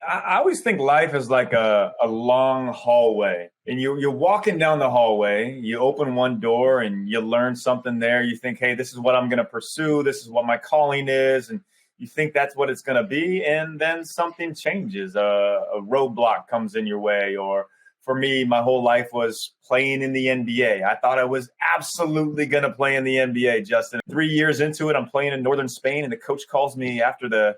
I always think life is like a long hallway, and you're walking down the hallway. You open one door and you learn something there. You think, hey, this is what I'm going to pursue. This is what my calling is. And you think that's what it's going to be. And then something changes. A roadblock comes in your way. Or for me, my whole life was playing in the NBA. I thought I was absolutely going to play in the NBA, Justin. 3 years into it, I'm playing in northern Spain, and the coach calls me after the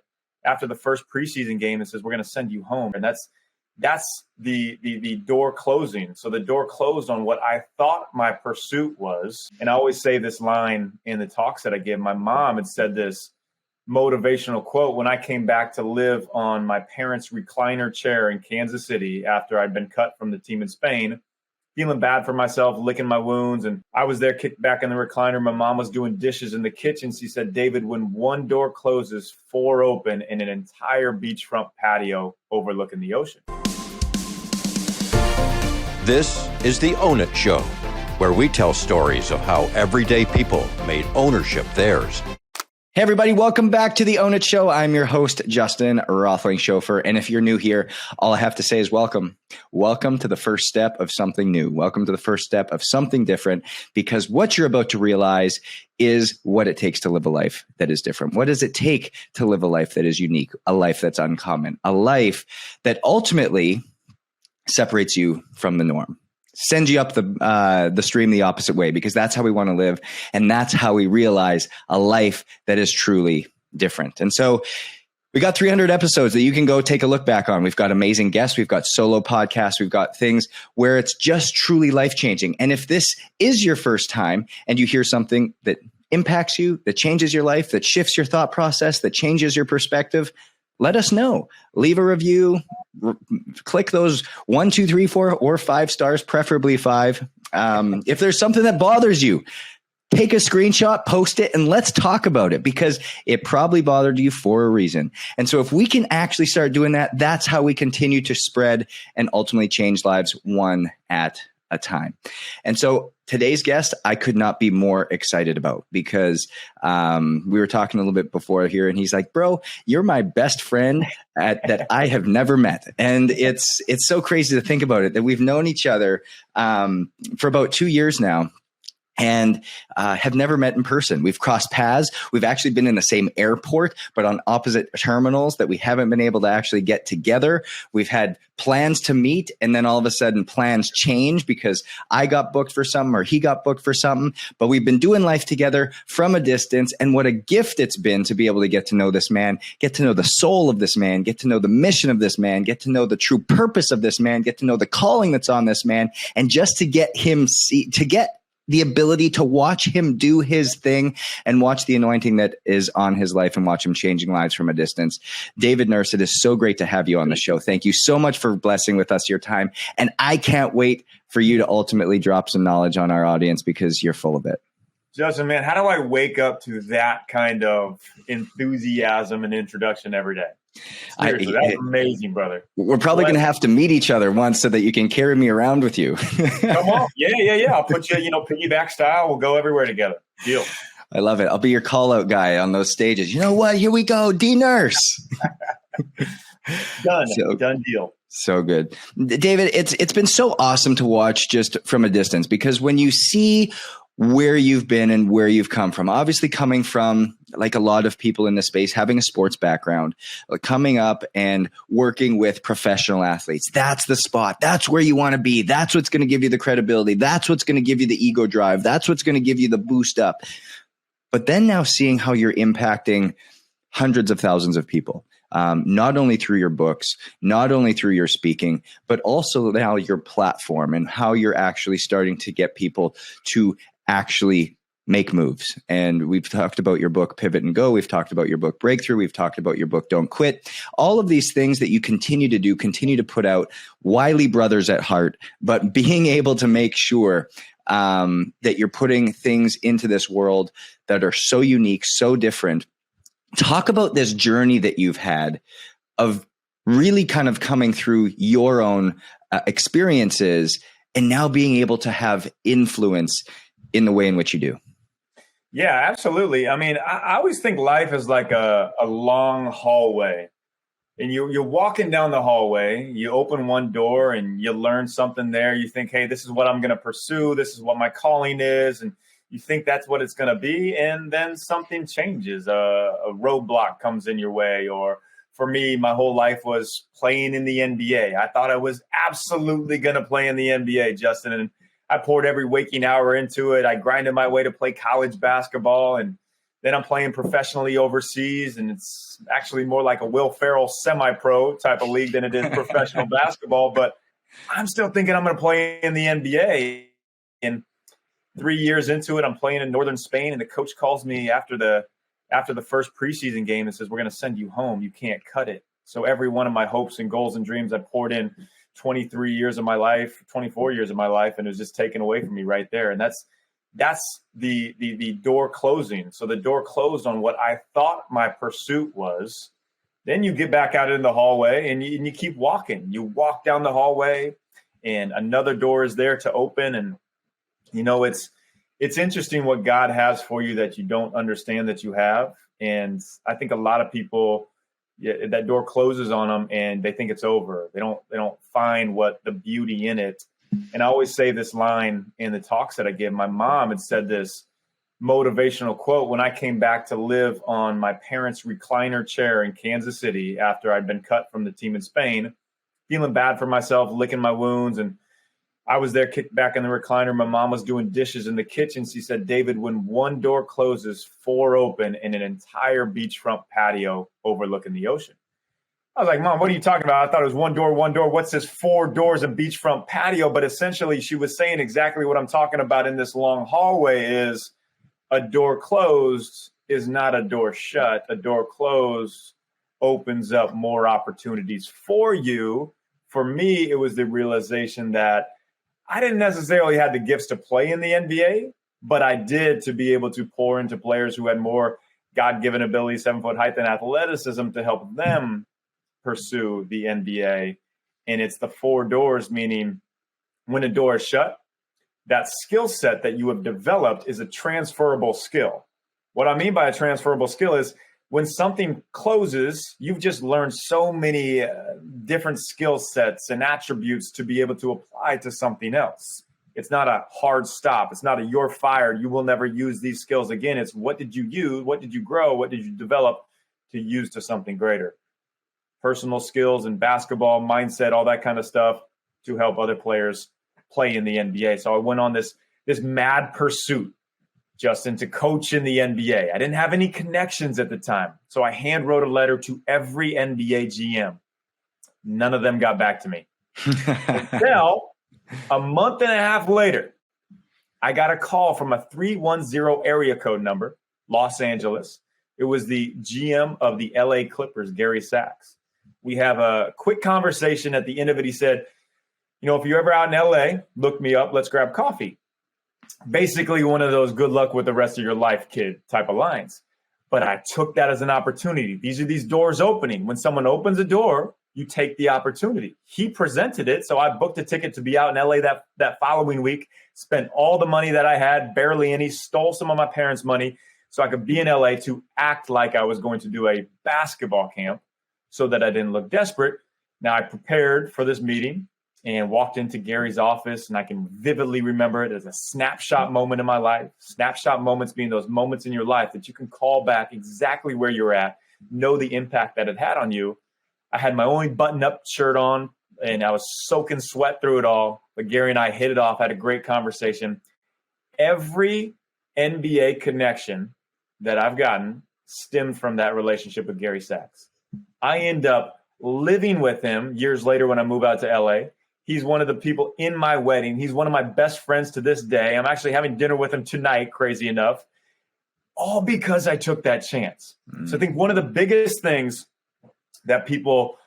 first preseason game and says, we're going to send you home. And that's the door closing. So the door closed on what I thought my pursuit was. And I always say this line in the talks that I give. My mom had said this motivational quote when I came back to live on my parents' recliner chair in Kansas City after I'd been cut from the team in Spain, feeling bad for myself, licking my wounds. And I was there kicked back in the recliner. My mom was doing dishes in the kitchen. She said, David, when one door closes, four open in an entire beachfront patio overlooking the ocean. This is the Own It Show, where we tell stories of how everyday people made ownership theirs. Hey everybody, welcome back to the Own It Show. I'm your host, Justin Rothling-Schofer. And if you're new here, all I have to say is welcome. Welcome to the first step of something new. Welcome to the first step of something different, because what you're about to realize is what it takes to live a life that is different. What does it take to live a life that is unique, a life that's uncommon, a life that ultimately separates you from the norm? Send you up the stream the opposite way, because that's how we want to live. And that's how we realize a life that is truly different. And so we got 300 episodes that you can go take a look back on. We've got amazing guests. We've got solo podcasts. We've got things where it's just truly life-changing. And if this is your first time and you hear something that impacts you, that changes your life, that shifts your thought process, that changes your perspective, let us know. Leave a review. Click those 1, 2, 3, 4, or 5 stars, preferably 5. If there's something that bothers you, take a screenshot, post it, and let's talk about it, because it probably bothered you for a reason. And so if we can actually start doing that, that's how we continue to spread and ultimately change lives one at a time. And so today's guest, I could not be more excited about, because we were talking a little bit before here, and he's like, bro, you're my best friend that I have never met. And it's so crazy to think about it, that we've known each other for about 2 years now, and have never met in person. We've crossed paths. We've actually been in the same airport, but on opposite terminals that we haven't been able to actually get together. We've had plans to meet, and then all of a sudden plans change because I got booked for something or he got booked for something. But we've been doing life together from a distance, and what a gift it's been to be able to get to know this man, get to know the soul of this man, get to know the mission of this man, get to know the true purpose of this man, get to know the calling that's on this man, and just to get him the ability to watch him do his thing and watch the anointing that is on his life and watch him changing lives from a distance. David Nurse, it is so great to have you on the show. Thank you so much for blessing with us your time. And I can't wait for you to ultimately drop some knowledge on our audience, because you're full of it. Justin, man, how do I wake up to that kind of enthusiasm and introduction every day? Seriously, that's amazing, brother. We're probably going to have to meet each other once so that you can carry me around with you. Come on. Yeah. I'll put you, piggyback style. We'll go everywhere together. Deal. I love it. I'll be your call out guy on those stages. You know what? Here we go. D Nurse. Done. Done deal. So good. David, it's been so awesome to watch just from a distance, because when you see where you've been and where you've come from, obviously coming from, like a lot of people in this space, having a sports background, coming up and working with professional athletes. That's the spot. That's where you want to be. That's what's going to give you the credibility. That's what's going to give you the ego drive. That's what's going to give you the boost up. But then now seeing how you're impacting hundreds of thousands of people, not only through your books, not only through your speaking, but also now your platform and how you're actually starting to get people to actually make moves. And we've talked about your book, Pivot and Go. We've talked about your book, Breakthrough. We've talked about your book, Don't Quit. All of these things that you continue to do, continue to put out, wily brothers at heart, but being able to make sure that you're putting things into this world that are so unique, so different. Talk about this journey that you've had of really kind of coming through your own experiences and now being able to have influence in the way in which you do. Yeah, absolutely. I mean, I always think life is like a long hallway, and you're walking down the hallway, you open one door and you learn something there. You think, hey, this is what I'm going to pursue. This is what my calling is. And you think that's what it's going to be. And then something changes. A roadblock comes in your way. Or for me, my whole life was playing in the NBA. I thought I was absolutely going to play in the NBA, Justin. And I poured every waking hour into it. I grinded my way to play college basketball. And then I'm playing professionally overseas, and it's actually more like a Will Ferrell semi-pro type of league than it is professional basketball. But I'm still thinking I'm going to play in the NBA. And 3 years into it, I'm playing in northern Spain, and the coach calls me after the first preseason game and says, "We're going to send you home. You can't cut it." So every one of my hopes and goals and dreams I poured in 23 years of my life, 24 years of my life, and it was just taken away from me right there. And that's the door closing. So the door closed on what I thought my pursuit was. Then you get back out in the hallway and you keep walking. You walk down the hallway and another door is there to open. And, it's interesting what God has for you that you don't understand that you have. And I think a lot of people, that door closes on them and they think it's over. They don't find what the beauty in it. And I always say this line in the talks that I give. My mom had said this motivational quote when I came back to live on my parents' recliner chair in Kansas City after I'd been cut from the team in Spain, feeling bad for myself, licking my wounds. And I was there kicked back in the recliner. My mom was doing dishes in the kitchen. She said, "David, when one door closes, four open in an entire beachfront patio overlooking the ocean." I was like, "Mom, what are you talking about? I thought it was one door. What's this 4 doors and beachfront patio?" But essentially she was saying exactly what I'm talking about in this long hallway is a door closed is not a door shut. A door closed opens up more opportunities for you. For me, it was the realization that I didn't necessarily have the gifts to play in the NBA, but I did to be able to pour into players who had more God-given ability, 7-foot height and athleticism to help them pursue the NBA. And it's the 4 doors, meaning when a door is shut, that skill set that you have developed is a transferable skill. What I mean by a transferable skill is when something closes, you've just learned so many different skill sets and attributes to be able to apply to something else. It's not a hard stop. It's not a "you're fired, you will never use these skills again." It's what did you use? What did you grow? What did you develop to use to something greater? Personal skills and basketball, mindset, all that kind of stuff to help other players play in the NBA. So I went on this mad pursuit, Justin, to coach in the NBA. I didn't have any connections at the time. So I hand wrote a letter to every NBA GM. None of them got back to me. Until a month and a half later, I got a call from a 310 area code number, Los Angeles. It was the GM of the LA Clippers, Gary Sachs. We have a quick conversation. At the end of it, he said, "If you're ever out in LA, look me up. Let's grab coffee." Basically one of those "good luck with the rest of your life, kid" type of lines. But I took that as an opportunity. These are these doors opening. When someone opens a door, you take the opportunity. He presented it. So I booked a ticket to be out in LA that following week, spent all the money that I had, barely any, stole some of my parents' money so I could be in LA to act like I was going to do a basketball camp so that I didn't look desperate. Now I prepared for this meeting and walked into Gary's office, and I can vividly remember it as a snapshot moment in my life. Snapshot moments being those moments in your life that you can call back exactly where you're at, know the impact that it had on you. I had my only button-up shirt on, and I was soaking sweat through it all. But Gary and I hit it off, had a great conversation. Every NBA connection that I've gotten stemmed from that relationship with Gary Sachs. I end up living with him years later when I move out to LA. He's one of the people in my wedding. He's one of my best friends to this day. I'm actually having dinner with him tonight, crazy enough, all because I took that chance. So I think one of the biggest things that people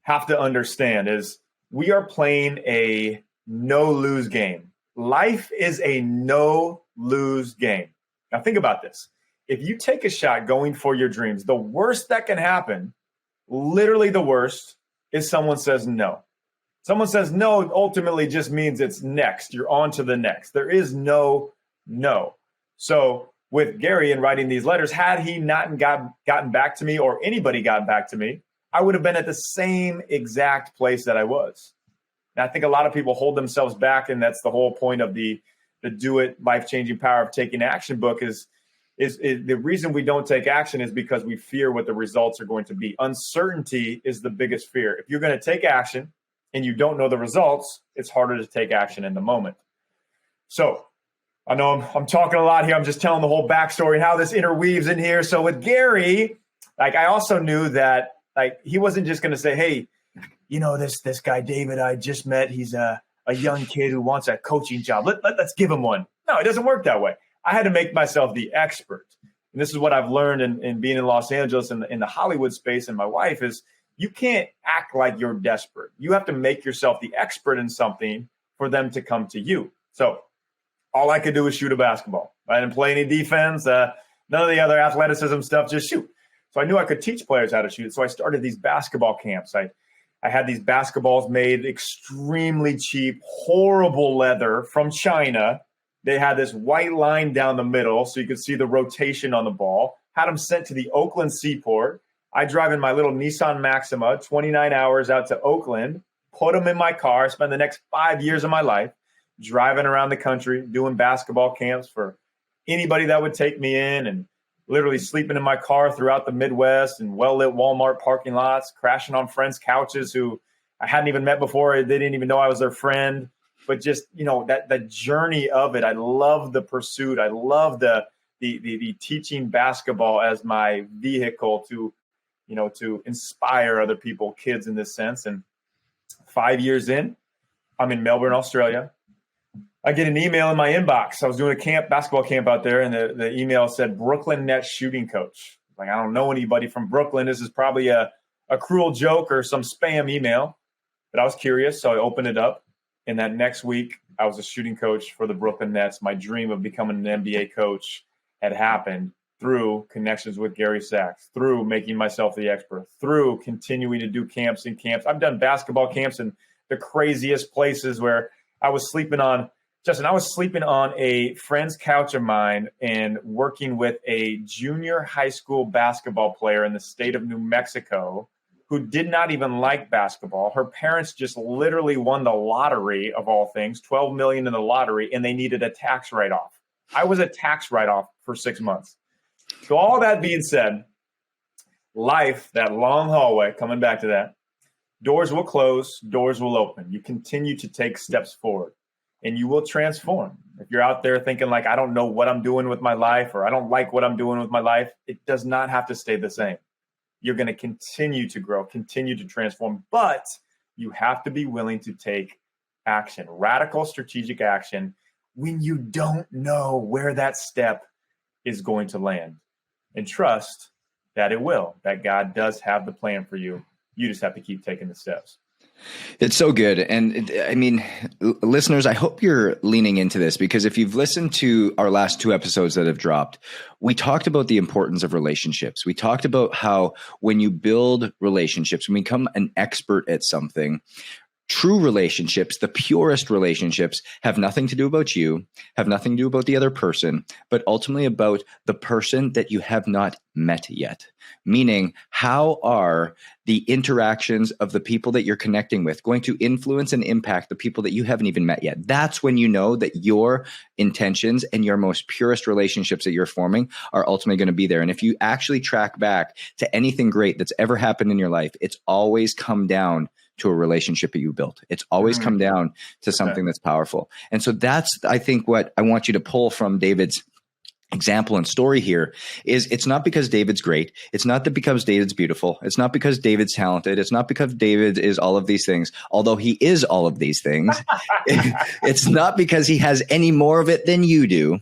have to understand is we are playing a no-lose game. Life is a no-lose game. Now think about this. If you take a shot going for your dreams, the worst that can happen, literally the worst, is someone says no. Someone says no ultimately just means it's next. You're on to the next. There is no. So with Gary and writing these letters, had he not gotten back to me or anybody gotten back to me, I would have been at the same exact place that I was. And I think a lot of people hold themselves back, and that's the whole point of the Do It, Life-Changing Power of Taking Action book is the reason we don't take action is because we fear what the results are going to be. Uncertainty is the biggest fear. If you're going to take action and you don't know the results, it's harder to take action in the moment. So I know I'm talking a lot here. I'm just telling the whole backstory and how this interweaves in here. So with Gary, like, I also knew that, like, he wasn't just going to say, hey, you know, this guy, David, I just met, he's a young kid who wants a coaching job. Let's give him one. No, it doesn't work that way. I had to make myself the expert. And this is what I've learned in being in Los Angeles and in the Hollywood space, and my wife, is you can't act like you're desperate. You have to make yourself the expert in something for them to come to you. So all I could do was shoot a basketball. I didn't play any defense, none of the other athleticism stuff, just shoot. So I knew I could teach players how to shoot. So I started these basketball camps. I had these basketballs made extremely cheap, horrible leather from China. They had this white line down the middle so you could see the rotation on the ball. Had them sent to the Oakland seaport. I drive in my little Nissan Maxima, 29 hours out to Oakland, put them in my car, spend the next 5 years of my life driving around the country, doing basketball camps for anybody that would take me in, and literally sleeping in my car throughout the Midwest and well-lit Walmart parking lots, crashing on friends' couches who I hadn't even met before. They didn't even know I was their friend. But just, you know, that the journey of it, I love the pursuit. I love the teaching basketball as my vehicle to, you know, to inspire other people, kids in this sense. And 5 years in, I'm in Melbourne, Australia. I get an email in my inbox. I was doing a basketball camp out there, and the email said Brooklyn Nets shooting coach. Like, I don't know anybody from Brooklyn. This is probably a cruel joke or some spam email. But I was curious, so I opened it up. And that next week, I was a shooting coach for the Brooklyn Nets. My dream of becoming an NBA coach had happened through connections with Gary Sachs, through making myself the expert, through continuing to do camps and camps. I've done basketball camps in the craziest places where I was sleeping on a friend's couch of mine and working with a junior high school basketball player in the state of New Mexico who did not even like basketball. Her parents just literally won the lottery, of all things, $12 million in the lottery, and they needed a tax write-off. I was a tax write-off for 6 months. So all that being said, life, that long hallway, coming back to that, doors will close, doors will open. You continue to take steps forward, and you will transform. If you're out there thinking like, I don't know what I'm doing with my life, or I don't like what I'm doing with my life, it does not have to stay the same. You're going to continue to grow, continue to transform, but you have to be willing to take action, radical strategic action, when you don't know where that step is going to land. And trust that it will, that God does have the plan for you. You just have to keep taking the steps. It's so good. And I mean, listeners, I hope you're leaning into this, because if you've listened to our last 2 episodes that have dropped, we talked about the importance of relationships. We talked about how when you build relationships, when you become an expert at something, true relationships, the purest relationships, have nothing to do about you, have nothing to do about the other person, but ultimately about the person that you have not met yet. Meaning, how are the interactions of the people that you're connecting with going to influence and impact the people that you haven't even met yet? That's when you know that your intentions and your most purest relationships that you're forming are ultimately going to be there. And if you actually track back to anything great that's ever happened in your life, it's always come down to a relationship that you built. It's always come down to something that's powerful. And so that's, I think, what I want you to pull from David's example and story here is, it's not because David's great. It's not that because David's beautiful. It's not because David's talented. It's not because David is all of these things, although he is all of these things. It's not because he has any more of it than you do.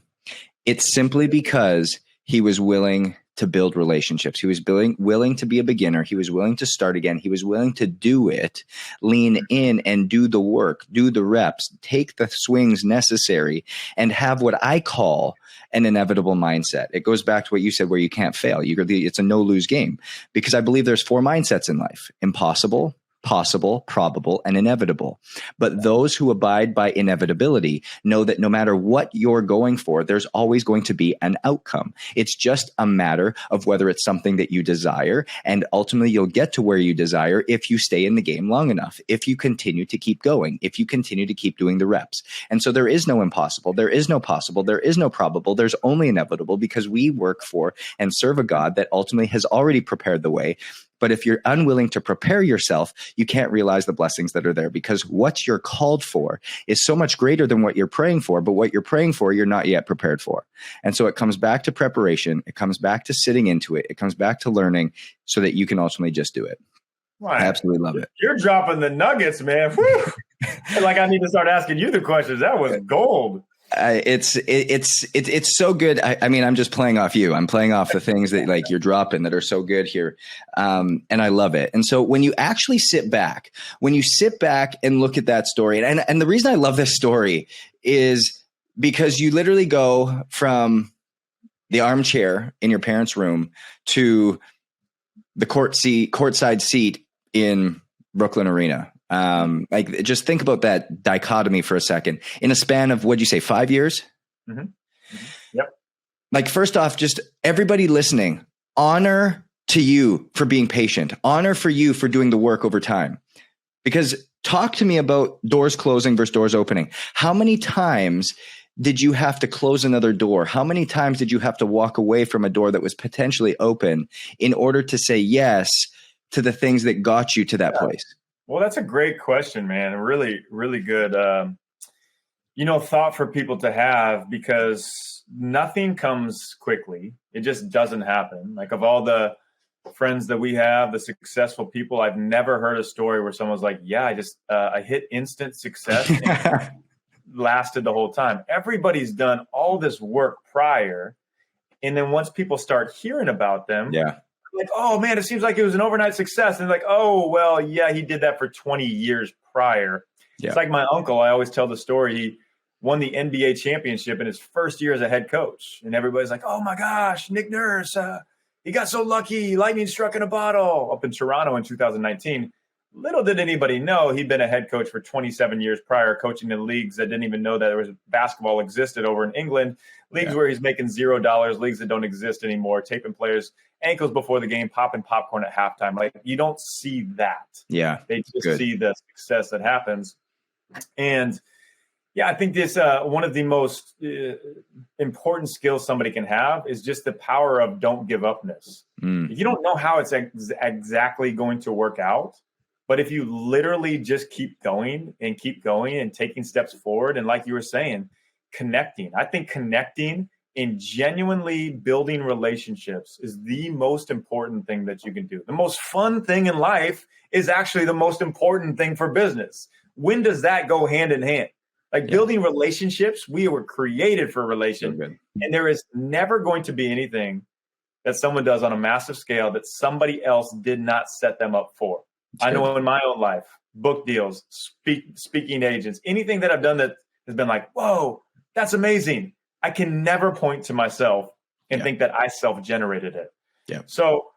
It's simply because he was willing to build relationships. He was willing to be a beginner. He was willing to start again. He was willing to do it, lean in and do the work, do the reps, take the swings necessary, and have what I call an inevitable mindset. It goes back to what you said, where you can't fail. It's a no-lose game, because I believe there's 4 mindsets in life: impossible, possible, probable, and inevitable. But those who abide by inevitability know that no matter what you're going for, there's always going to be an outcome. It's just a matter of whether it's something that you desire, and ultimately you'll get to where you desire if you stay in the game long enough, if you continue to keep going, if you continue to keep doing the reps. And so there is no impossible, there is no possible, there is no probable, there's only inevitable, because we work for and serve a God that ultimately has already prepared the way. But if you're unwilling to prepare yourself, you can't realize the blessings that are there, because what you're called for is so much greater than what you're praying for. But what you're praying for, you're not yet prepared for. And so it comes back to preparation. It comes back to sitting into it. It comes back to learning so that you can ultimately just do it. Right. I absolutely love it. You're dropping the nuggets, man. Whew. Like I need to start asking you the questions. That was gold. It's so good. I mean, I'm just playing off you. I'm playing off the things that like you're dropping that are so good here. And I love it. And so when you actually sit back and look at that story, and the reason I love this story is because you literally go from the armchair in your parents' room to the courtside seat in Brooklyn Arena. Like just think about that dichotomy for a second in a span of, what'd you say, 5 years? Mm-hmm. Mm-hmm. Yep. Like, first off, just everybody listening, honor to you for being patient, honor for you for doing the work over time, because talk to me about doors closing versus doors opening. How many times did you have to close another door? How many times did you have to walk away from a door that was potentially open in order to say yes to the things that got you to that place? Well, that's a great question, man. Really, really good, thought for people to have, because nothing comes quickly. It just doesn't happen. Like, of all the friends that we have, the successful people, I've never heard a story where someone's like, yeah, I hit instant success and lasted the whole time. Everybody's done all this work prior. And then once people start hearing about them, like, oh man, it seems like it was an overnight success. And like, oh, well, yeah, he did that for 20 years prior. Yeah. It's like my uncle. I always tell the story. He won the NBA championship in his first year as a head coach. And everybody's like, oh my gosh, Nick Nurse, he got so lucky. Lightning struck in a bottle up in Toronto in 2019. Little did anybody know he'd been a head coach for 27 years prior, coaching in leagues that didn't even know that there was basketball existed over in England, leagues where he's making $0, leagues that don't exist anymore, taping players' ankles before the game, popping popcorn at halftime. Like, you don't see that. Yeah. They just see the success that happens. And yeah, I think this one of the most important skills somebody can have is just the power of don't give upness. If you don't know how it's exactly going to work out, but if you literally just keep going and taking steps forward, and like you were saying, connecting. I think connecting and genuinely building relationships is the most important thing that you can do. The most fun thing in life is actually the most important thing for business. When does that go hand in hand? Like building relationships, we were created for relationships. And there is never going to be anything that someone does on a massive scale that somebody else did not set them up for. I know in my own life, book deals, speaking agents, anything that I've done that has been like, whoa, that's amazing. I can never point to myself and think that I self-generated it. Yeah. So,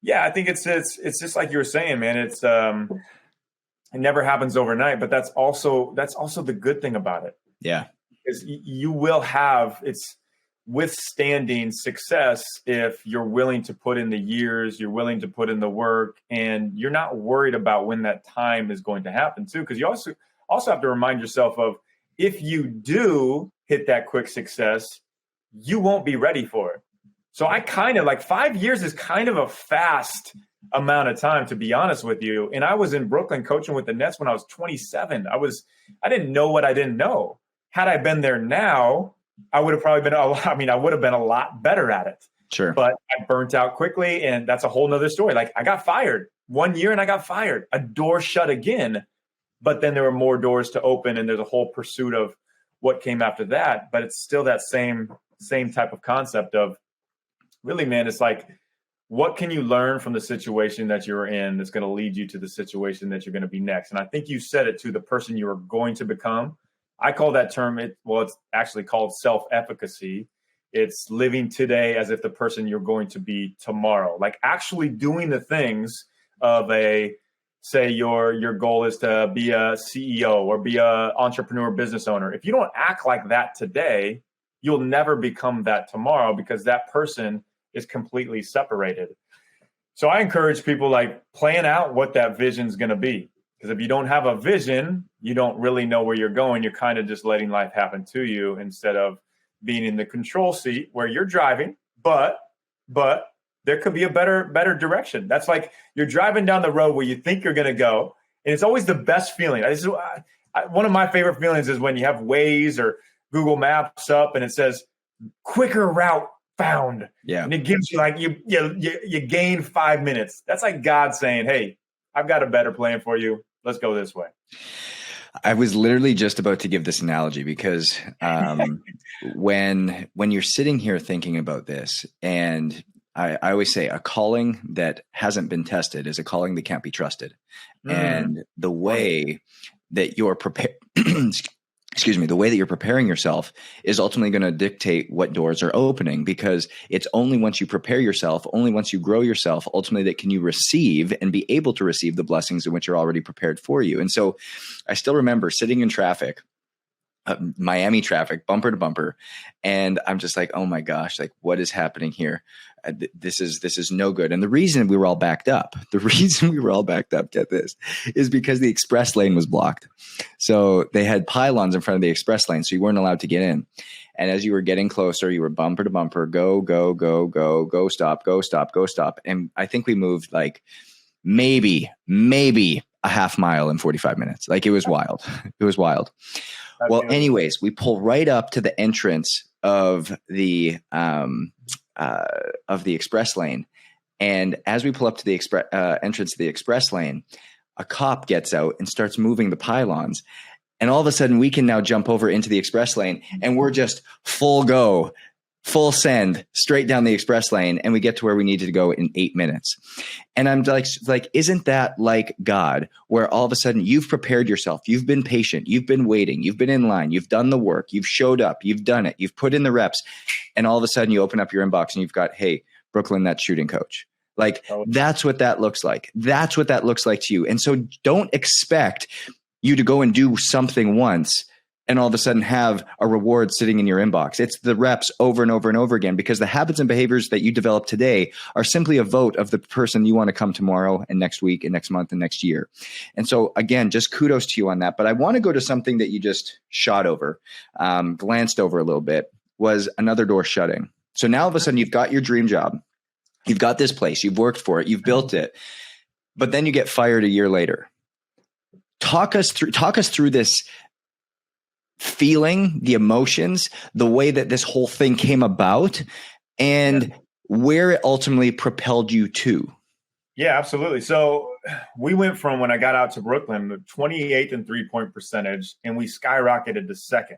I think it's just like you were saying, man. It's it never happens overnight, but that's also the good thing about it. Yeah, is you will have withstanding success if you're willing to put in the years, you're willing to put in the work, and you're not worried about when that time is going to happen too. Because you also have to remind yourself of, if you do hit that quick success, you won't be ready for it. So I kind of 5 years is kind of a fast amount of time, to be honest with you. And I was in Brooklyn coaching with the Nets when I was 27. I didn't know what I didn't know. Had I been there now, I would have probably been I would have been a lot better at it. Sure. But I burnt out quickly, and that's a whole nother story. Like, I got fired 1 year and I got fired. A door shut again, but then there were more doors to open, and there's a whole pursuit of what came after that. But it's still that same type of concept of, really, man, it's like, what can you learn from the situation that you're in that's going to lead you to the situation that you're going to be next? And I think you said it, to the person you are going to become. I call that term, it's actually called self-efficacy. It's living today as if the person you're going to be tomorrow, like actually doing the things of a say your goal is to be a CEO or be a entrepreneur business owner. If you don't act like that today, you'll never become that tomorrow, because that person is completely separated. So I encourage people, like, plan out what that vision is going to be. Because if you don't have a vision, you don't really know where you're going. You're kind of just letting life happen to you instead of being in the control seat where you're driving, but there could be a better direction. That's like you're driving down the road where you think you're going to go. And it's always the best feeling. One of my favorite feelings is when you have Waze or Google Maps up and it says quicker route found. Yeah. And it gives you like, you gain 5 minutes. That's like God saying, hey, I've got a better plan for you. Let's go this way. I was literally just about to give this analogy because when you're sitting here thinking about this, and I always say a calling that hasn't been tested is a calling that can't be trusted. And the way that you're prepared, the way that you're preparing yourself is ultimately going to dictate what doors are opening, because it's only once you prepare yourself, only once you grow yourself, ultimately that can you receive and be able to receive the blessings in which are already prepared for you. And so I still remember sitting in traffic, Miami traffic, bumper to bumper. And I'm just like, oh my gosh, like what is happening here? This is no good. And the reason we were all backed up, get this, is because the express lane was blocked. So they had pylons in front of the express lane, so you weren't allowed to get in. And as you were getting closer, you were bumper to bumper, go, stop. And I think we moved like maybe a half mile in 45 minutes. Like it was wild. Well, anyways, we pull right up to the entrance of the express lane. And as we pull up to the entrance to the express lane, a cop gets out and starts moving the pylons. And all of a sudden we can now jump over into the express lane, and we're just full go, full send straight down the express lane. And we get to where we needed to go in 8 minutes. And I'm like, isn't that like God, where all of a sudden you've prepared yourself, you've been patient, you've been waiting, you've been in line, you've done the work, you've showed up, you've done it, you've put in the reps. And all of a sudden you open up your inbox and you've got, hey, Brooklyn, that shooting coach. Like, that's what that looks like. That's what that looks like to you. And so don't expect you to go and do something once and all of a sudden have a reward sitting in your inbox. It's the reps over and over and over again, because the habits and behaviors that you develop today are simply a vote of the person you want to come tomorrow and next week and next month and next year. And so again, just kudos to you on that. But I want to go to something that you just shot over, glanced over a little bit, was another door shutting. So now all of a sudden you've got your dream job. You've got this place, you've worked for it, you've built it, but then you get fired a year later. Talk us through this feeling, the emotions, the way that this whole thing came about, and where it ultimately propelled you to. Yeah, absolutely. So we went from, when I got out to Brooklyn, 28th in 3-point percentage, and we skyrocketed to second.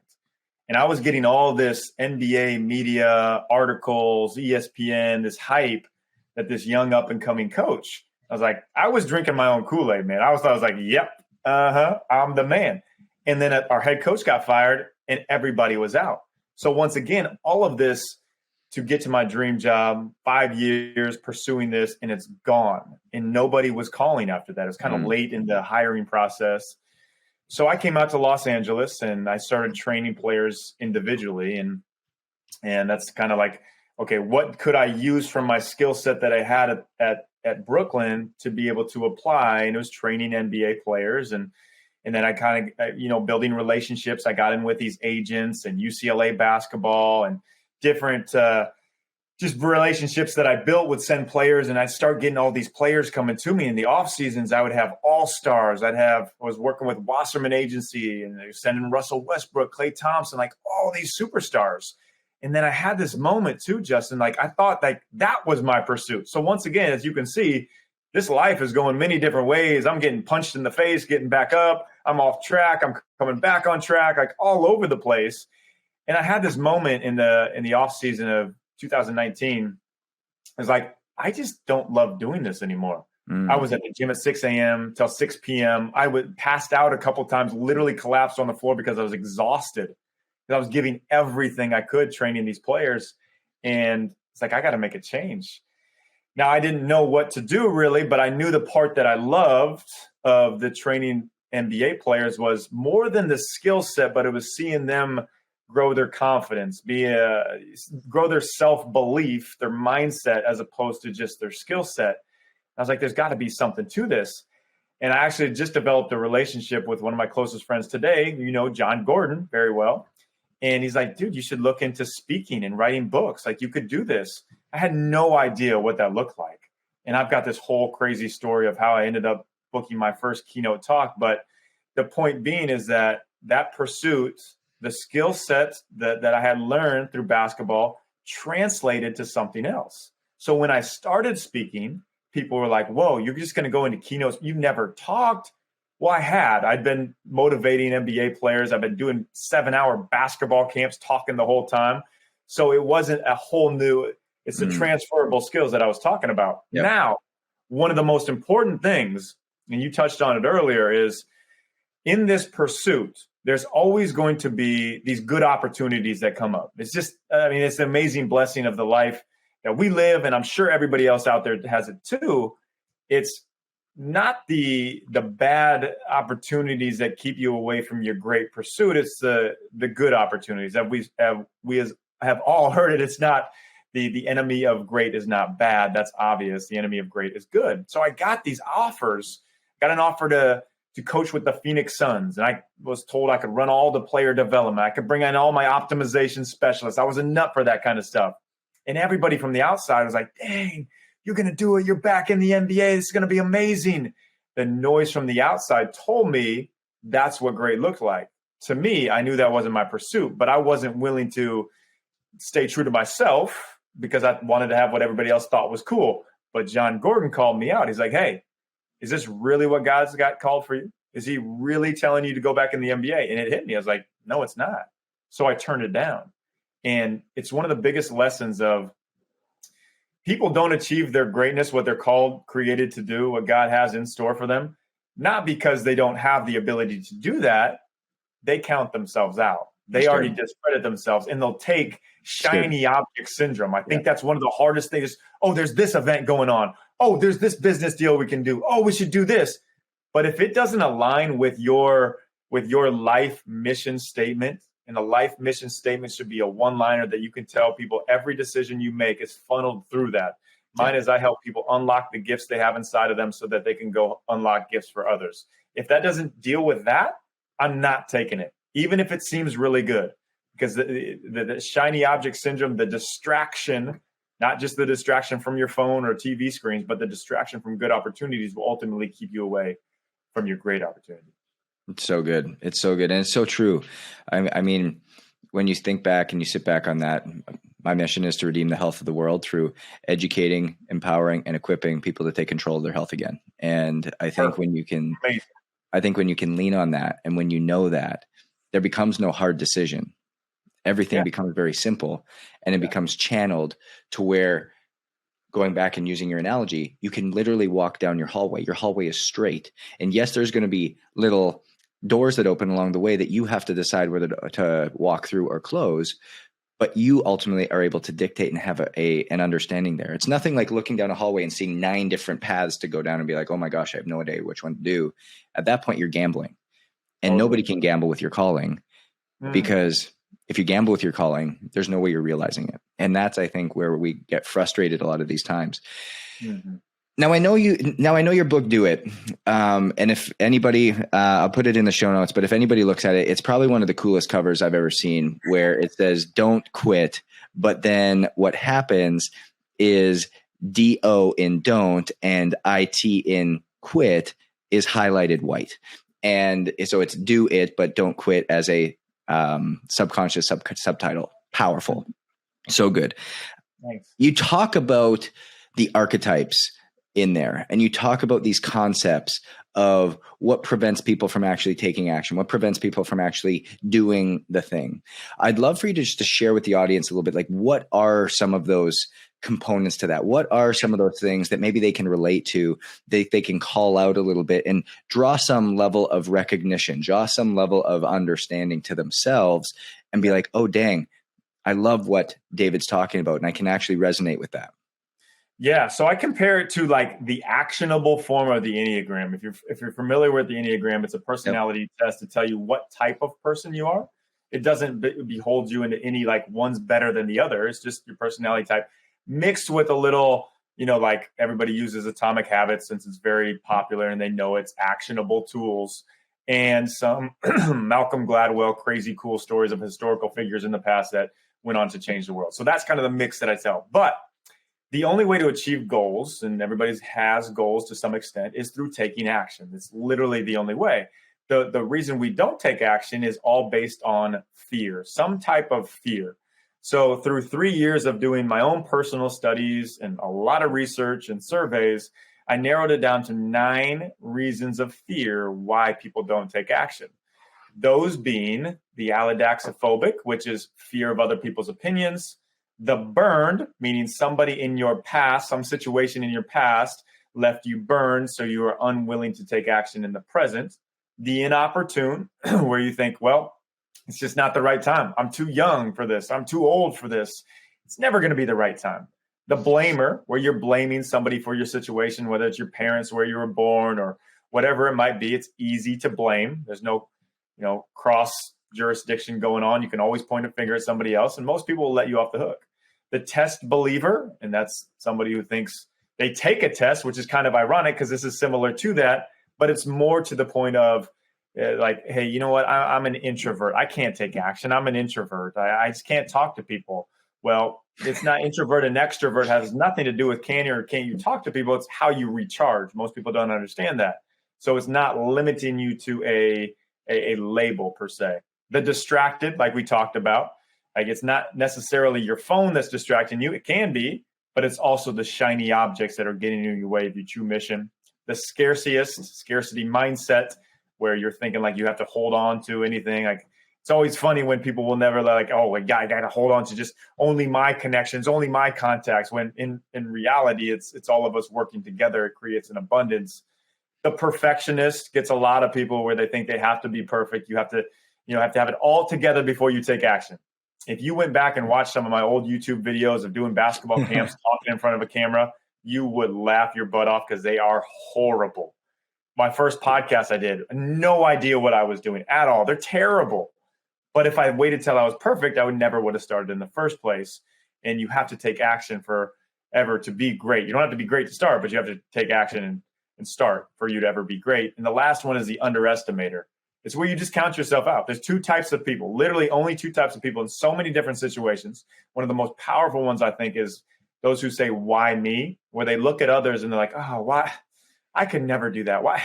And I was getting all this NBA media articles, ESPN, this hype that this young up and coming coach. I was like, I was drinking my own Kool-Aid, man. I was like, yep, I'm the man. And then our head coach got fired and everybody was out. So once again, all of this to get to my dream job, 5 years pursuing this, and it's gone. And nobody was calling after that. It was kind of late in the hiring process. So I came out to Los Angeles and I started training players individually. And that's kind of like, okay, what could I use from my skill set that I had at Brooklyn to be able to apply? And it was training NBA players. And then I kind of, building relationships. I got in with these agents and UCLA basketball and different just relationships that I built would send players. And I'd start getting all these players coming to me in the off seasons. I would have all-stars. I was working with Wasserman Agency, and they were sending Russell Westbrook, Klay Thompson, like all these superstars. And then I had this moment too, Justin, like I thought like that was my pursuit. So once again, as you can see, this life is going many different ways. I'm getting punched in the face, getting back up. I'm off track. I'm coming back on track, like all over the place. And I had this moment in the off season of 2019. I was like, I just don't love doing this anymore. I was at the gym at 6 a.m. till 6 p.m. I would passed out a couple of times, literally collapsed on the floor because I was exhausted. I was giving everything I could training these players. And it's like, I got to make a change. Now, I didn't know what to do really, but I knew the part that I loved of the training NBA players was more than the skill set, but it was seeing them grow their confidence, grow their self-belief, their mindset, as opposed to just their skill set. I was like, there's got to be something to this. And I actually just developed a relationship with one of my closest friends today, John Gordon, very well. And he's like, dude, you should look into speaking and writing books. Like, you could do this. I had no idea what that looked like. And I've got this whole crazy story of how I ended up booking my first keynote talk. But the point being is that pursuit, the skill sets that I had learned through basketball, translated to something else. So when I started speaking, people were like, whoa, you're just going to go into keynotes. You've never talked. Well, I'd been motivating NBA players. I've been doing 7-hour basketball camps, talking the whole time. So it wasn't a whole new, it's the transferable skills that I was talking about. Yep. Now, one of the most important things, and you touched on it earlier, is in this pursuit, there's always going to be these good opportunities that come up. It's just, it's the amazing blessing of the life that we live, and I'm sure everybody else out there has it too. It's not the bad opportunities that keep you away from your great pursuit. It's the good opportunities that we have all heard it. It's not the enemy of great is not bad. That's obvious. The enemy of great is good. So I got these offers. Got an offer to coach with the Phoenix Suns, and I was told I could run all the player development. I could bring in all my optimization specialists. I was a nut for that kind of stuff. And everybody from the outside was like, dang, you're going to do it. You're back in the NBA. This is going to be amazing. The noise from the outside told me that's what great looked like. To me, I knew that wasn't my pursuit, but I wasn't willing to stay true to myself because I wanted to have what everybody else thought was cool. But John Gordon called me out. He's like, hey, is this really what God's got called for you? Is he really telling you to go back in the NBA? And it hit me. I was like, no, it's not. So I turned it down. And it's one of the biggest lessons of people don't achieve their greatness, what they're created to do, what God has in store for them, not because they don't have the ability to do that. They count themselves out. They already discredit themselves, and they'll take shiny object syndrome. I think that's one of the hardest things. Oh, there's this event going on. Oh, there's this business deal we can do. Oh, we should do this. But if it doesn't align with your life mission statement, and the life mission statement should be a one-liner that you can tell people every decision you make is funneled through that. Mine is I help people unlock the gifts they have inside of them so that they can go unlock gifts for others. If that doesn't deal with that, I'm not taking it, even if it seems really good. Because the shiny object syndrome, the distraction, not just the distraction from your phone or TV screens, but the distraction from good opportunities will ultimately keep you away from your great opportunity. It's so good. It's so good. And it's so true. I mean, when you think back and you sit back on that, my mission is to redeem the health of the world through educating, empowering, and equipping people to take control of their health again. And I think when you can lean on that, and when you know that, there becomes no hard decision. Everything becomes very simple, and it becomes channeled to where, going back and using your analogy, you can literally walk down your hallway. Your hallway is straight. And yes, there's going to be little doors that open along the way that you have to decide whether to walk through or close, but you ultimately are able to dictate and have an understanding there. It's nothing like looking down a hallway and seeing 9 different paths to go down and be like, oh my gosh, I have no idea which one to do. At that point, you're gambling, and nobody can gamble with your calling, because if you gamble with your calling, there's no way you're realizing it. And that's, I think, where we get frustrated a lot of these times. Mm-hmm. Now I know your book, Do It. And if anybody, I'll put it in the show notes, but if anybody looks at it, it's probably one of the coolest covers I've ever seen, where it says, don't quit. But then what happens is DO in don't and IT in quit is highlighted white. And so it's do it, but don't quit as a subconscious subtitle. Powerful. So good. Thanks. You talk about the archetypes in there, and you talk about these concepts of what prevents people from actually taking action, what prevents people from actually doing the thing. I'd love for you to just to share with the audience a little bit, like, what are some of those components to that? What are some of those things that maybe they can relate to, they can call out a little bit and draw some level of recognition, draw some level of understanding to themselves, and be like, oh, dang, I love what David's talking about, and I can actually resonate with that. Yeah, so I compare it to like the actionable form of the Enneagram. If you're familiar with the Enneagram, it's a Yep. personality test to tell you what type of person you are. It doesn't behold you into any like one's better than the other. It's just your personality type mixed with a little, like everybody uses Atomic Habits since it's very popular and they know it's actionable tools and some Malcolm Gladwell crazy cool stories of historical figures in the past that went on to change the world. So that's kind of the mix that I tell. But the only way to achieve goals, and everybody has goals to some extent, is through taking action. It's literally the only way. The reason we don't take action is all based on fear, some type of fear. So through 3 years of doing my own personal studies and a lot of research and surveys, I narrowed it down to 9 reasons of fear why people don't take action. Those being the allodaxophobic, which is fear of other people's opinions, the burned, meaning somebody in your past, some situation in your past left you burned, so you are unwilling to take action in the present. The inopportune, where you think, well, it's just not the right time. I'm too young for this. I'm too old for this. It's never going to be the right time. The blamer, where you're blaming somebody for your situation, whether it's your parents, where you were born, or whatever it might be. It's easy to blame. There's no, cross jurisdiction going on. You can always point a finger at somebody else, and most people will let you off the hook. The test believer, and that's somebody who thinks they take a test, which is kind of ironic because this is similar to that, but it's more to the point of like, hey, you know what? I'm an introvert. I can't take action. I'm an introvert. I just can't talk to people. Well, it's not introvert and extrovert has nothing to do with can or can't you talk to people. It's how you recharge. Most people don't understand that. So it's not limiting you to a label per se. The distracted, like we talked about, like it's not necessarily your phone that's distracting you. It can be, but it's also the shiny objects that are getting in your way of your true mission. The scarcity mindset, where you're thinking like you have to hold on to anything. Like it's always funny when people will never like, oh, I got to hold on to just only my connections, only my contacts. When in reality, it's all of us working together. It creates an abundance. The perfectionist gets a lot of people where they think they have to be perfect. You have to have it all together before you take action. If you went back and watched some of my old YouTube videos of doing basketball camps, talking in front of a camera, you would laugh your butt off because they are horrible. My first podcast I did, no idea what I was doing at all. They're terrible. But if I waited till I was perfect, I never would have started in the first place. And you have to take action for ever to be great. You don't have to be great to start, but you have to take action and start for you to ever be great. And the last one is the underestimator. It's where you just count yourself out. There's 2 types of people, literally only 2 types of people in so many different situations. One of the most powerful ones, I think, is those who say, why me? Where they look at others and they're like, oh, why? I could never do that. Why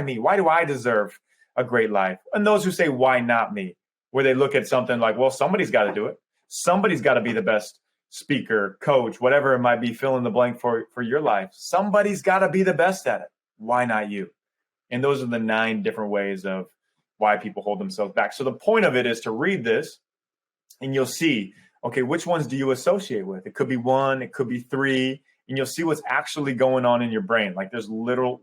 me? Why do I deserve a great life? And those who say, why not me? Where they look at something like, well, somebody's got to do it. Somebody's got to be the best speaker, coach, whatever it might be, fill in the blank for your life. Somebody's got to be the best at it. Why not you? And those are the 9 different ways of why people hold themselves back. So the point of it is to read this and you'll see, okay, which ones do you associate with? It could be 1, it could be 3, and you'll see what's actually going on in your brain. Like there's literal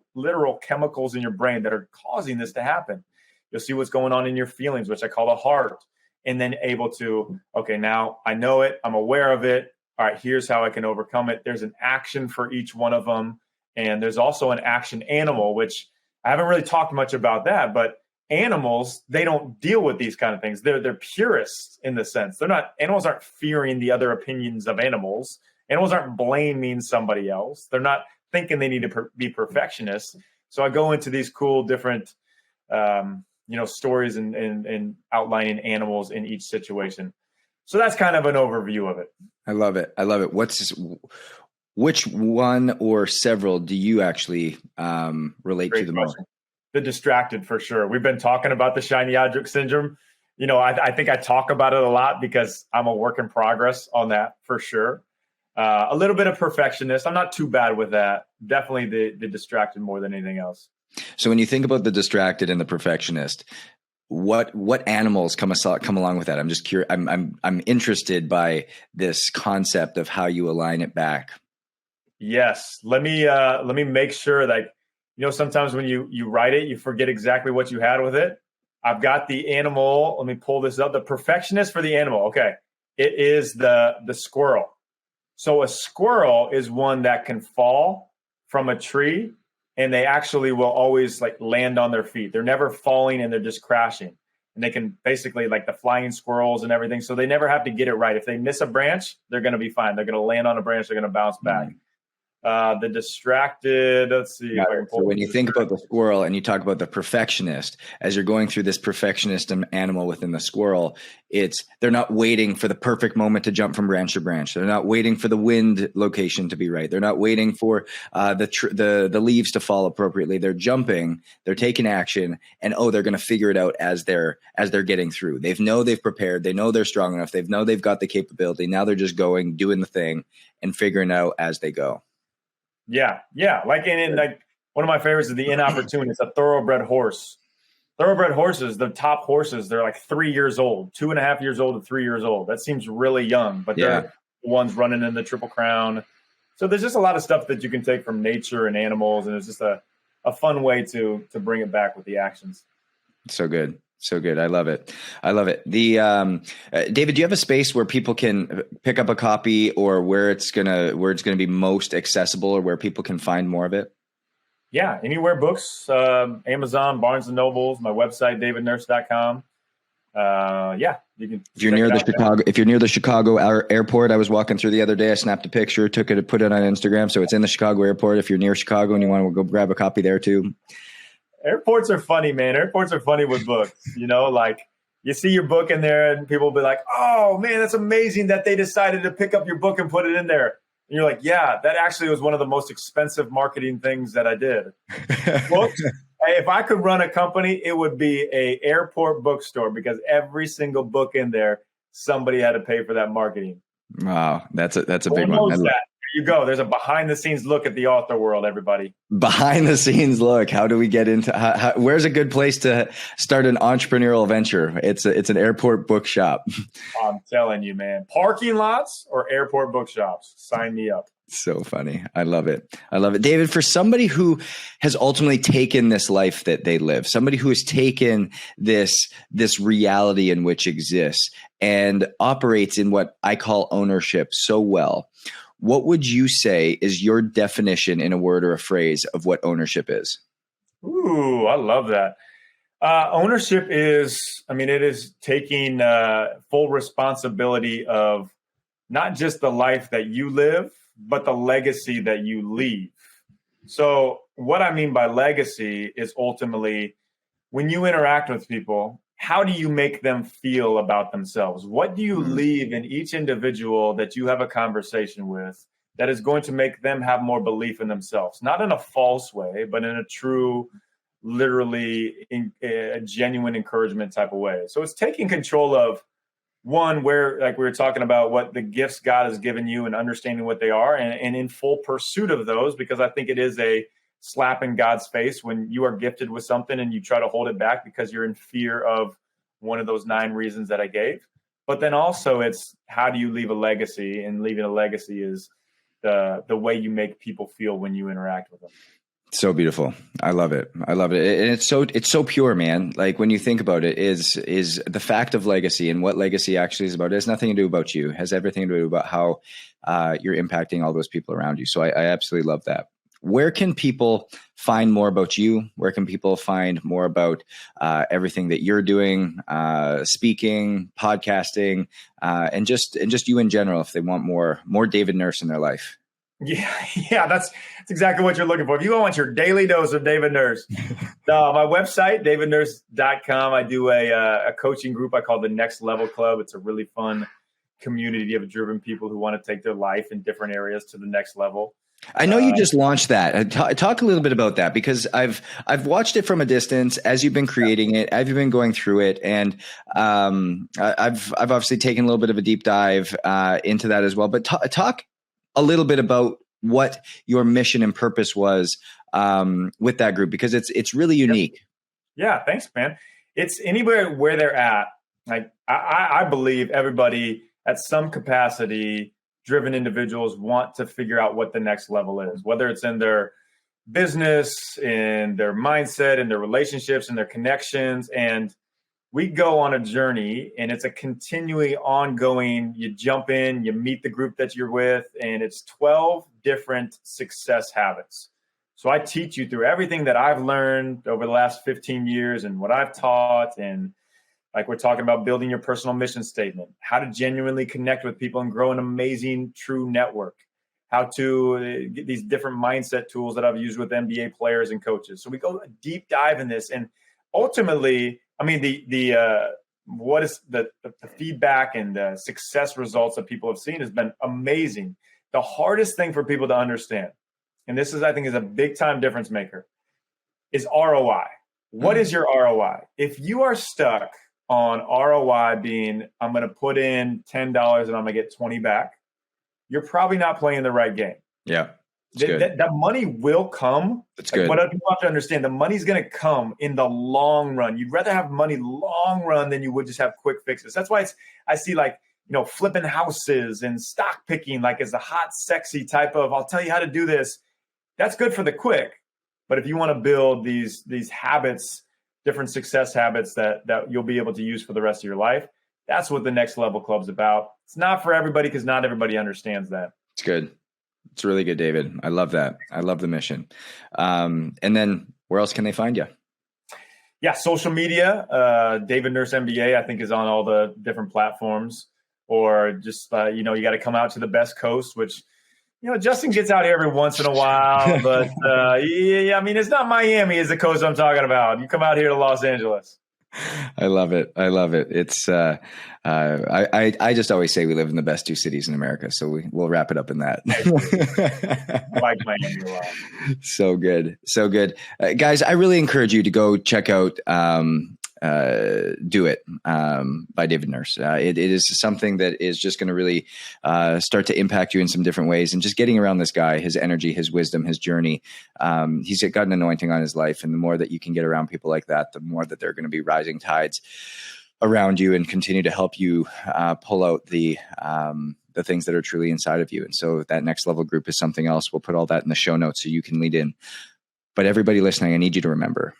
chemicals in your brain that are causing this to happen. You'll see what's going on in your feelings, which I call the heart, and then able to, okay, now I know it, I'm aware of it. All right, here's how I can overcome it. There's an action for each one of them. And there's also an action animal, which I haven't really talked much about that, but animals, they don't deal with these kind of things. They're purists in the sense. Animals aren't fearing the other opinions of animals. Animals aren't blaming somebody else. They're not thinking they need to be perfectionists. So I go into these cool different, stories and outlining animals in each situation. So that's kind of an overview of it. I love it. Which one or several do you actually relate Great to the question. most? The distracted, for sure. We've been talking about the shiny object syndrome. I think I talk about it a lot because I'm a work in progress on that for sure. A little bit of perfectionist. I'm not too bad with that. Definitely the distracted more than anything else. So when you think about the distracted and the perfectionist, what animals come along with that? I'm just curious. I'm interested by this concept of how you align it back. Yes. Let me make sure that, sometimes when you write it, you forget exactly what you had with it. I've got the animal. Let me pull this up. The perfectionist for the animal. Okay. It is the squirrel. So a squirrel is one that can fall from a tree, and they actually will always like land on their feet. They're never falling and they're just crashing. And they can basically, like the flying squirrels and everything. So they never have to get it right. If they miss a branch, they're going to be fine. They're going to land on a branch. They're going to bounce back. The distracted, let's see. If I can pull so when you think about the squirrel and you talk about the perfectionist, as you're going through this perfectionist animal within the squirrel, they're not waiting for the perfect moment to jump from branch to branch. They're not waiting for the wind location to be right. They're not waiting for the leaves to fall appropriately. They're jumping, they're taking action, and they're going to figure it out as they're getting through. They've prepared. They know they're strong enough. They know they've got the capability. Now they're just going, doing the thing, and figuring out as they go. Yeah. Like one of my favorites is the inopportune. It's a thoroughbred horse. Thoroughbred horses, the top horses, they're like 3 years old, 2.5 years old to 3 years old. That seems really young, but they're the ones running in the Triple Crown. So there's just a lot of stuff that you can take from nature and animals, and it's just a fun way to bring it back with the actions. So good. So good. I love it. The David, do you have a space where people can pick up a copy, or where it's gonna be most accessible, or where people can find more of it? Yeah, anywhere books, Amazon, Barnes and Nobles, my website, davidnurse.com. You can. If you're near the Chicago airport, I was walking through the other day. I snapped a picture, took it, put it on Instagram. So it's in the Chicago airport. If you're near Chicago and you want to go grab a copy there too. Airports are funny, man. Airports are funny with books. Like you see your book in there and people will be like, oh man, that's amazing that they decided to pick up your book and put it in there. And you're like, yeah, that actually was one of the most expensive marketing things that I did. Books, if I could run a company, it would be a airport bookstore, because every single book in there, somebody had to pay for that marketing. Wow. That's a big one. There you go. There's a behind the scenes look at the author world, everybody. Behind the scenes look. How do we get into where's a good place to start an entrepreneurial venture? It's an airport bookshop. I'm telling you, man. Parking lots or airport bookshops. Sign me up. So funny. I love it. David, for somebody who has ultimately taken this life that they live, somebody who has taken this reality in which exists and operates in what I call ownership so well, what would you say is your definition in a word or a phrase of what ownership is? Ooh, I love that. Ownership is, it is taking full responsibility of not just the life that you live, but the legacy that you leave. So what I mean by legacy is ultimately when you interact with people, how do you make them feel about themselves? What do you leave in each individual that you have a conversation with that is going to make them have more belief in themselves? Not in a false way, but in a true, literally a genuine encouragement type of way. So it's taking control of, one, where, like we were talking about, what the gifts God has given you and understanding what they are, and in full pursuit of those, because I think it is a slap in God's face when you are gifted with something and you try to hold it back because you're in fear of one of those 9 reasons that I gave. But then also it's, how do you leave a legacy? And leaving a legacy is the way you make people feel when you interact with them. So beautiful. I love it. And it's so pure, man. Like when you think about it, is the fact of legacy and what legacy actually is about. It has nothing to do about you. It has everything to do about how you're impacting all those people around you. So I absolutely love that. Where can people find more about you? Where can people find more about everything that you're doing, speaking, podcasting, and just you in general, if they want more David Nurse in their life? Yeah, that's exactly what you're looking for. If you want your daily dose of David Nurse, my website, davidnurse.com. I do a coaching group I call the Next Level Club. It's a really fun community of driven people who want to take their life in different areas to the next level. I know you just launched that. Talk a little bit about that, because I've watched it from a distance as you've been creating it, as you've been going through it, and I've obviously taken a little bit of a deep dive into that as well. But talk a little bit about what your mission and purpose was with that group, because it's really unique. Yeah, thanks, man. It's anywhere where they're at. Like I believe everybody at some capacity, driven individuals want to figure out what the next level is, whether it's in their business, in their mindset, in their relationships, in their connections. And we go on a journey, and it's a continually ongoing, you jump in, you meet the group that you're with, and it's 12 different success habits. So I teach you through everything that I've learned over the last 15 years and what I've taught. And like we're talking about building your personal mission statement, how to genuinely connect with people and grow an amazing, true network, how to get these different mindset tools that I've used with NBA players and coaches. So we go a deep dive in this. And ultimately, I mean, what is the feedback and the success results that people have seen has been amazing. The hardest thing for people to understand, and this is, I think, is a big time difference maker, is ROI. What is your ROI? If you are stuck on ROI being, I'm going to put in $10 and I'm going to get 20 back, you're probably not playing the right game. Yeah. That money will come. That's good. What people have to understand, the money's going to come in the long run. You'd rather have money long run than you would just have quick fixes. That's why I see like, flipping houses and stock picking, like as a hot, sexy type of, I'll tell you how to do this. That's good for the quick. But if you want to build these habits, different success habits that you'll be able to use for the rest of your life, that's what the Next Level Club's about. It's not for everybody because not everybody understands that. It's good. It's really good, David. I love that. I love the mission. And then where else can they find you? Yeah, social media. David Nurse MBA, I think, is on all the different platforms. Or just, you got to come out to the best coast, which, Justin gets out here every once in a while. But, yeah, I mean, it's not Miami is the coast I'm talking about. You come out here to Los Angeles. I love it. I love it. It's I just always say we live in the best two cities in America, so we'll wrap it up in that. I like Miami a lot. So good, so good, guys. I really encourage you to go check out Do It by David Nurse. It is something that is just going to really start to impact you in some different ways. And just getting around this guy, his energy, his wisdom, his journey, he's got an anointing on his life. And the more that you can get around people like that, the more that they're going to be rising tides around you and continue to help you pull out the things that are truly inside of you. And so that Next Level group is something else. We'll put all that in the show notes so you can lead in. But everybody listening, I need you to remember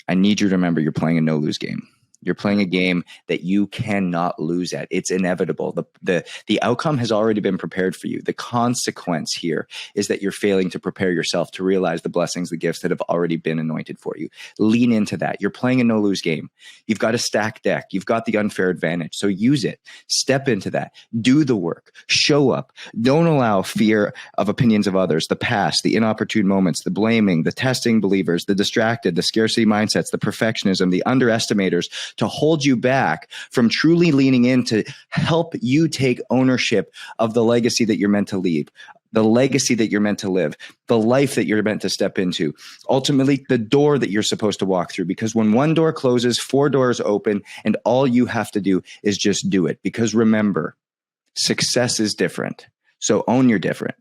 you're playing a no-lose game. You're playing a game that you cannot lose at. It's inevitable. The outcome has already been prepared for you. The consequence here is that you're failing to prepare yourself to realize the blessings, the gifts that have already been anointed for you. Lean into that. You're playing a no-lose game. You've got a stacked deck. You've got the unfair advantage. So use it. Step into that. Do the work. Show up. Don't allow fear of opinions of others, the past, the inopportune moments, the blaming, the testing believers, the distracted, the scarcity mindsets, the perfectionism, the underestimators, to hold you back from truly leaning in to help you take ownership of the legacy that you're meant to leave, the legacy that you're meant to live, the life that you're meant to step into, ultimately the door that you're supposed to walk through. Because when one door closes, 4 doors open, and all you have to do is just do it. Because remember, success is different. So own your different.